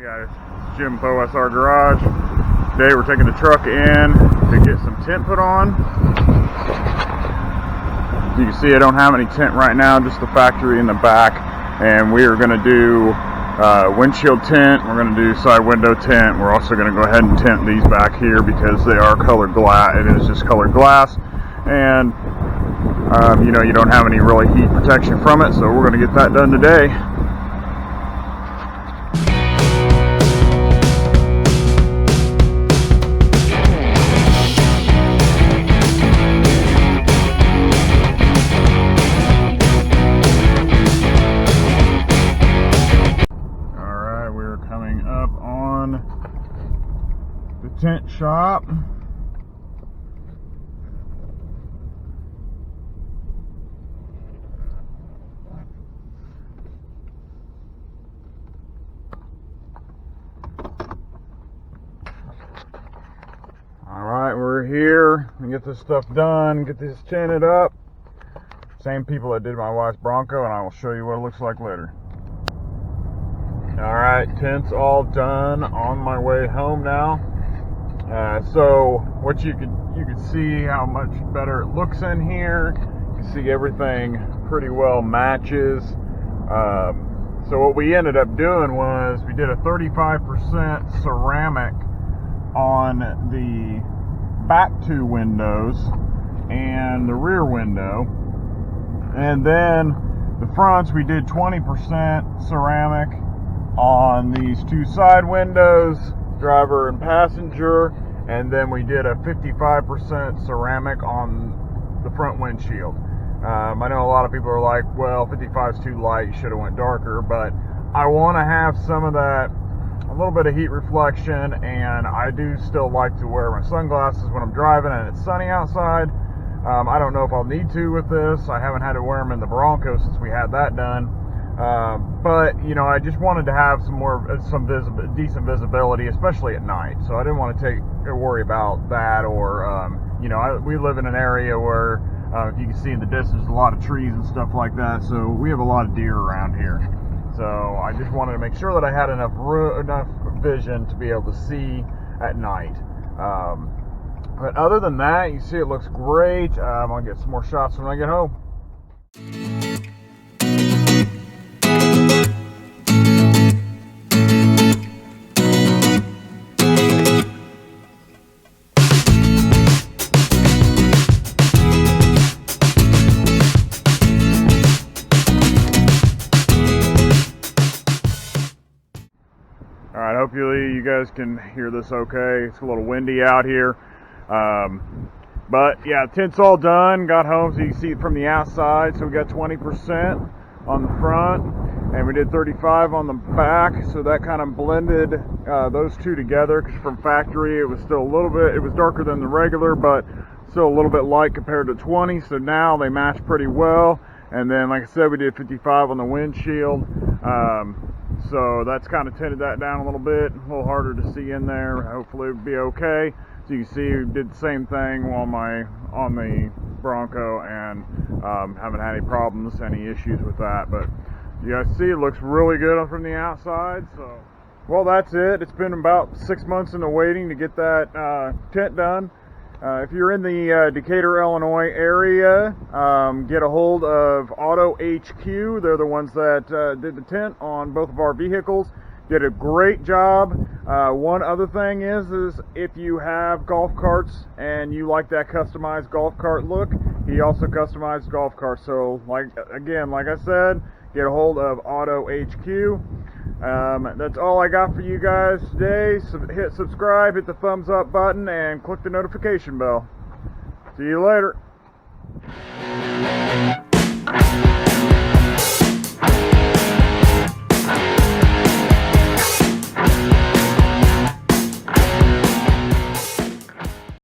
guys, it's Jim from OSR Garage. Today we're taking the truck in to get some tint put on. As you can see, I don't have any tint right now, just the factory in the back. And we are going to do windshield tint. We're going to do side window tint. We're also going to go ahead and tint these back here because they are colored glass. It is just colored glass, and you know, you don't have any really heat protection from it. So we're going to get that done today. Coming up on the tint shop. Alright, we're here and get this stuff done, get this tinted up. Same people that did my wife's Bronco, and I will show you what it looks like later. Alright, tint's all done, on my way home now. So what you could see how much better it looks in here. You can see everything pretty well matches. So what we ended up doing was we did a 35% ceramic on the back two windows and the rear window, and then the fronts we did 20% ceramic on these two side windows, driver and passenger, and then we did a 55% ceramic on the front windshield. I know a lot of people are like, well, 55 is too light, you should have went darker, but I want to have some of that, a little bit of heat reflection, and I do still like to wear my sunglasses when I'm driving and it's sunny outside. I don't know if I'll need to with this. I haven't had to wear them in the Bronco since we had that done. But you know, I just wanted to have some decent visibility, especially at night. So I didn't want to worry about that, or you know, we live in an area where if you can see in the distance, a lot of trees and stuff like that. So we have a lot of deer around here. So I just wanted to make sure that I had enough vision to be able to see at night. But other than that, you see it looks great. I'm gonna get some more shots when I get home. Alright, hopefully you guys can hear this okay. It's a little windy out here. But yeah, tint's all done. Got home, so you can see it from the outside. So we got 20% on the front, and we did 35 on the back. So that kind of blended those two together, because from factory it was still a little bit, it was darker than the regular, but still a little bit light compared to 20. So now they match pretty well. And then, like I said, we did 55 on the windshield. So that's kind of tinted that down a little bit, a little harder to see in there. Hopefully it'll be okay. So you can see we did the same thing on the Bronco, and haven't had any problems, any issues with that. But you guys see it looks really good from the outside. So, well, that's it. It's been about 6 months in the waiting to get that tint done. If you're in the Decatur, Illinois area, get a hold of Auto HQ. They're the ones that did the tint on both of our vehicles. Did a great job. One other thing is if you have golf carts and you like that customized golf cart look, he also customized golf carts. So, like I said, get a hold of Auto HQ. That's all I got for you guys today. So hit subscribe, hit the thumbs up button, and click the notification bell. See you later.